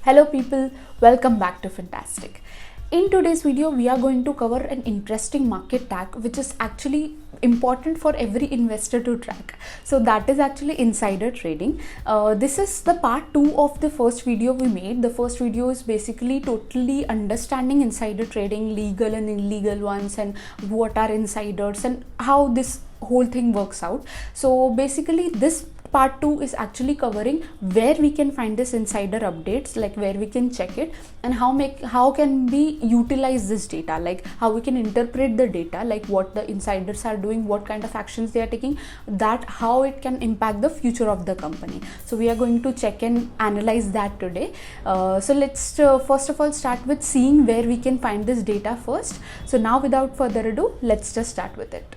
Hello people, welcome back to Fantastic. In today's video, we are going to cover an interesting market tag which is actually important for every investor to track. So that is actually insider trading. This is the part 2 of the first video we made. The first video is basically totally understanding insider trading, legal and illegal ones, and what are insiders and how this whole thing works out. So basically this part 2 is actually covering where we can find this insider updates, like where we can check it, and how can we utilize this data, like how we can interpret the data, like what the insiders are doing, what kind of actions they are taking, that how it can impact the future of the company. So we are going to check and analyze that today. So let's first of all start with seeing where we can find this data first. So now without further ado, let's just start with it.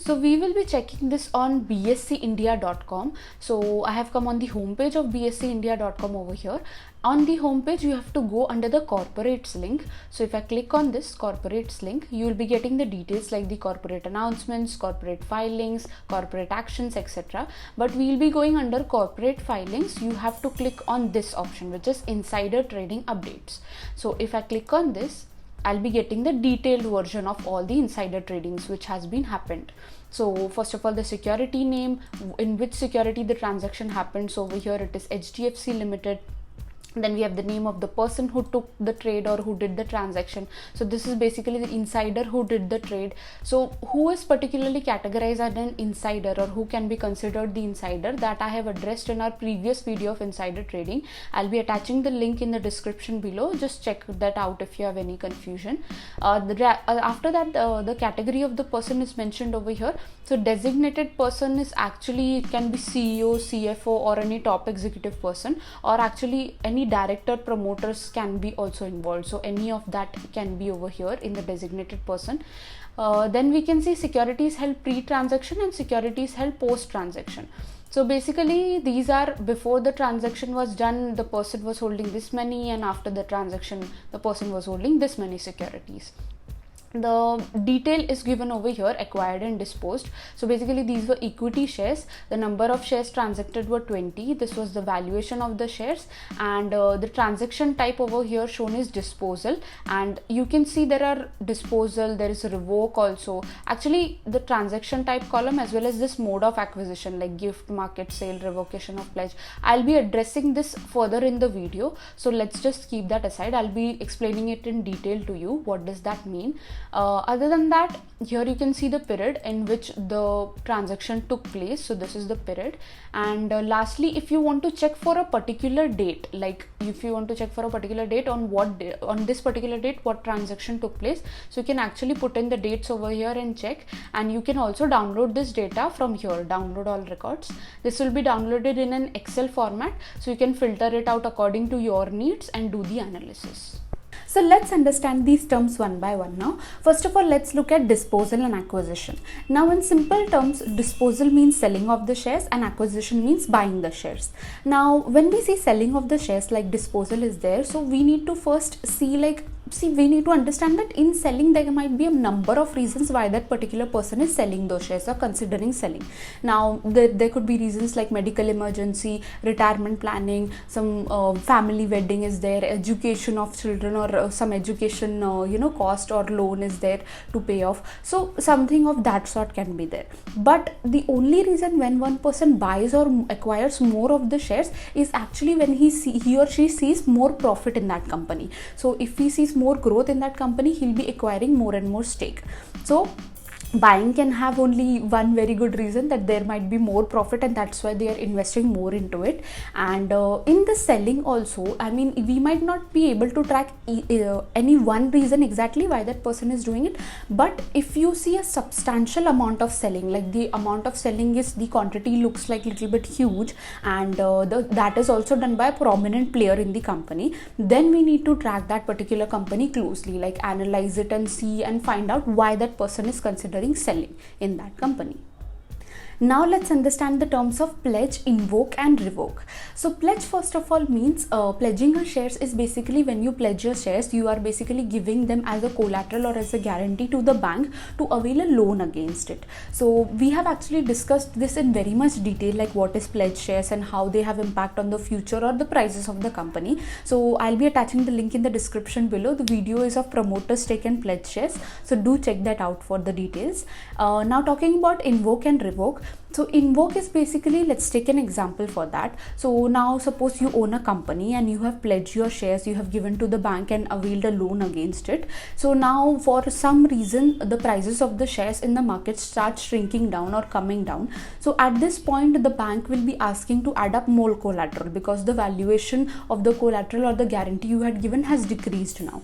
So we will be checking this on bscindia.com. So I have come on the homepage of bscindia.com over here. On the homepage, you have to go under the corporates link. So if I click on this corporates link, you will be getting the details like the corporate announcements, corporate filings, corporate actions, etc. But we will be going under corporate filings. You have to click on this option, which is insider trading updates. So if I click on this, I'll be getting the detailed version of all the insider tradings which has been happened. So first of all, the security name, in which security the transaction happened. So over here it is HDFC Limited. Then we have the name of the person who took the trade or who did the transaction. So this is basically the insider who did the trade. So who is particularly categorized as an insider or who can be considered the insider, that I have addressed in our previous video of insider trading. I'll be attaching the link in the description below. Just check that out if you have any confusion. After that, the category of the person is mentioned over here. So designated person is actually, it can be CEO, CFO or any top executive person, or actually any director, promoters can be also involved. So any of that can be over here in the designated person. Then we can see securities held pre-transaction and securities held post-transaction. So basically these are before the transaction was done, the person was holding this many, and after the transaction the person was holding this many securities. The detail is given over here, acquired and disposed. So basically these were equity shares. The number of shares transacted were 20. This was the valuation of the shares, and the transaction type over here shown is disposal. And you can see there are disposal, there is a revoke also. Actually the transaction type column as well as this mode of acquisition like gift, market sale, revocation of pledge, I'll be addressing this further in the video. So let's just keep that aside. I'll be explaining it in detail to you. What does that mean? Other than that, here you can see the period in which the transaction took place. So this is the period. And lastly, if you want to check for a particular date, like if you want to check for a particular date on on this particular date what transaction took place, so you can actually put in the dates over here and check. And you can also download this data from here, download all records. This will be downloaded in an Excel format, so you can filter it out according to your needs and do the analysis. So let's understand these terms one by one now. First of all, let's look at disposal and acquisition. Now in simple terms, disposal means selling of the shares and acquisition means buying the shares. Now when we see selling of the shares, like disposal is there, so we need to first we need to understand that in selling there might be a number of reasons why that particular person is selling those shares or considering selling. Now there could be reasons like medical emergency, retirement planning, some family wedding is there, education of children, or some education cost or loan is there to pay off. So something of that sort can be there. But the only reason when one person buys or acquires more of the shares is actually when he or she sees more profit in that company. So if he sees more growth in that company, he'll be acquiring more and more stake. So buying can have only one very good reason, that there might be more profit and that's why they are investing more into it. And in the selling also, I mean, we might not be able to track any one reason exactly why that person is doing it, but if you see a substantial amount of selling, like the amount of selling is, the quantity looks like little bit huge, and that is also done by a prominent player in the company, then we need to track that particular company closely, like analyze it and see and find out why that person is considering selling in that company. Now let's understand the terms of pledge, invoke and revoke. So pledge first of all means pledging your shares is basically when you pledge your shares, you are basically giving them as a collateral or as a guarantee to the bank to avail a loan against it. So we have actually discussed this in very much detail, like what is pledge shares and how they have impact on the future or the prices of the company. So I'll be attaching the link in the description below. The video is of promoter stake and pledge shares, so do check that out for the details. Now talking about invoke and revoke. So invoke is basically, let's take an example for that. So now suppose you own a company and you have pledged your shares, you have given to the bank and availed a loan against it. So now for some reason the prices of the shares in the market start shrinking down or coming down. So at this point the bank will be asking to add up more collateral because the valuation of the collateral or the guarantee you had given has decreased now.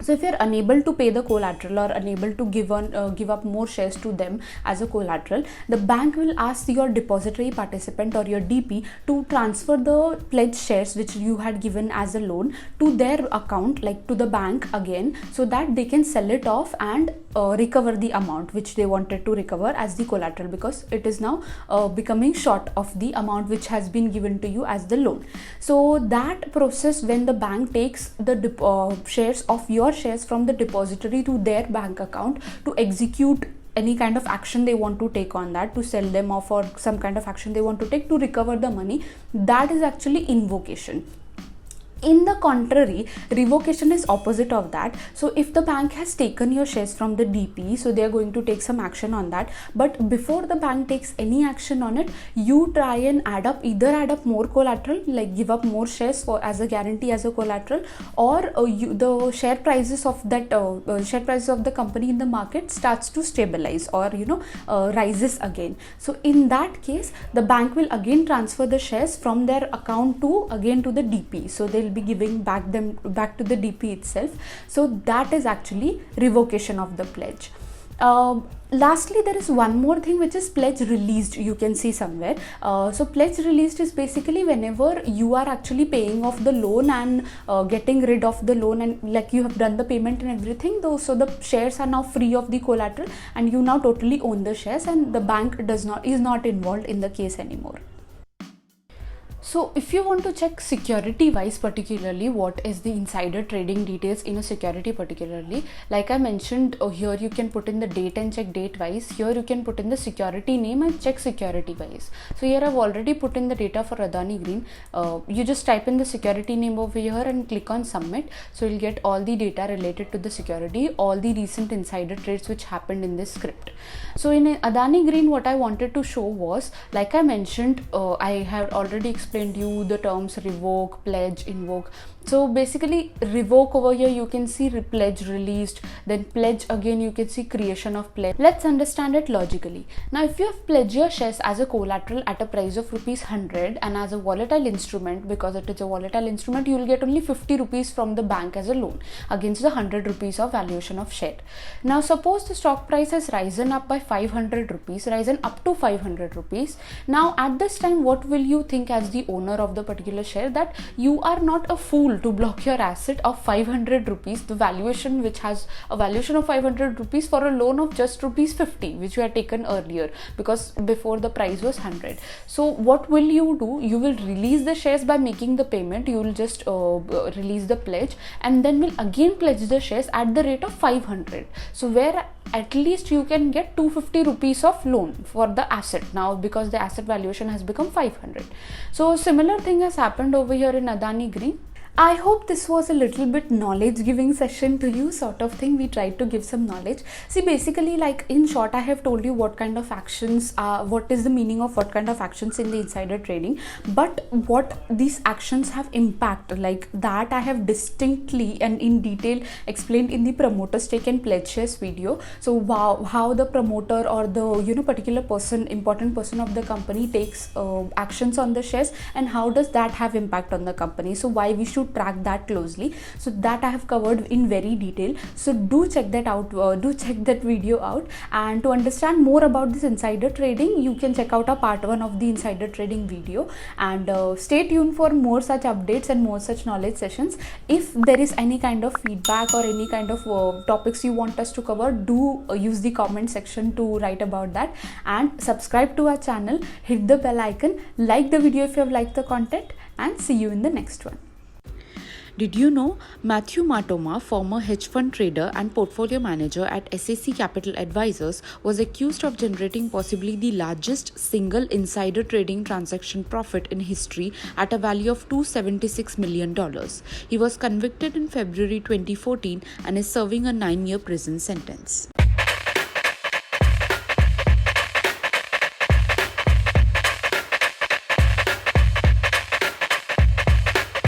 So if you're unable to pay the collateral or unable to give up more shares to them as a collateral, the bank will ask your depository participant or your DP to transfer the pledged shares which you had given as a loan to their account, like to the bank again, so that they can sell it off and recover the amount which they wanted to recover as the collateral, because it is now becoming short of the amount which has been given to you as the loan. So that process, when the bank takes the shares of your shares from the depository to their bank account to execute any kind of action they want to take on that, to sell them off or some kind of action they want to take to recover the money, that is actually invocation. In the contrary, revocation is opposite of that. So if the bank has taken your shares from the DP, so they are going to take some action on that, but before the bank takes any action on it, you try and either add up more collateral, like give up more shares for as a guarantee as a collateral, or the share prices of that share prices of the company in the market starts to stabilize or rises again. So in that case, the bank will again transfer the shares from their account to the DP. So they'll be giving back to the DP itself. So that is actually revocation of the pledge. Lastly, there is one more thing, which is pledge released. You can see somewhere. So pledge released is basically whenever you are actually paying off the loan and getting rid of the loan, and like you have done the payment and everything, though, so the shares are now free of the collateral and you now totally own the shares, and the bank is not involved in the case anymore. So if you want to check security wise, particularly what is the insider trading details in a security particularly, like I mentioned, here you can put in the date and check date wise. Here you can put in the security name and check security wise. So here I've already put in the data for Adani Green. You just type in the security name over here and click on submit. So you'll get all the data related to the security, all the recent insider trades which happened in this script. So in Adani Green, what I wanted to show was, like I mentioned, I have already explained you the terms revoke, pledge, invoke. So basically revoke over here you can see pledge released, then pledge again you can see creation of pledge. Let's understand it logically. Now if you have pledged your shares as a collateral at a price of ₹100 and as a volatile instrument, because it is a volatile instrument, you will get only 50 rupees from the bank as a loan against the 100 rupees of valuation of share. Now suppose the stock price has risen up by 500 rupees, risen up to 500 rupees. Now at this time, what will you think as the owner of the particular share? That you are not a fool to block your asset of 500 rupees, the valuation which has a valuation of 500 rupees, for a loan of just rupees 50 which you had taken earlier, because before the price was 100. So what will you do? You will release the shares by making the payment. You will just release the pledge and then will again pledge the shares at the rate of 500. So where at least you can get 250 rupees of loan for the asset now, because the asset valuation has become 500. So similar thing has happened over here in Adani Green. I hope this was a little bit knowledge giving session to you, sort of thing. We tried to give some knowledge. See, basically, like in short, I have told you what kind of actions, what is the meaning of what kind of actions in the insider trading, but what these actions have impact, like that I have distinctly and in detail explained in the promoter stake and pledge shares video. So how the promoter or the particular person, important person of the company takes actions on the shares, and how does that have impact on the company. So why we should should track that closely. So that I have covered in very detail. So do check that out, do check that video out. And to understand more about this insider trading, you can check out a part 1 of the insider trading video, and stay tuned for more such updates and more such knowledge sessions. If there is any kind of feedback or any kind of topics you want us to cover, do use the comment section to write about that, and subscribe to our channel, hit the bell icon, like the video if you have liked the content, and see you in the next one. Did you know Matthew Matoma, former hedge fund trader and portfolio manager at SAC Capital Advisors, was accused of generating possibly the largest single insider trading transaction profit in history at a value of $276 million. He was convicted in February 2014 and is serving a 9-year prison sentence.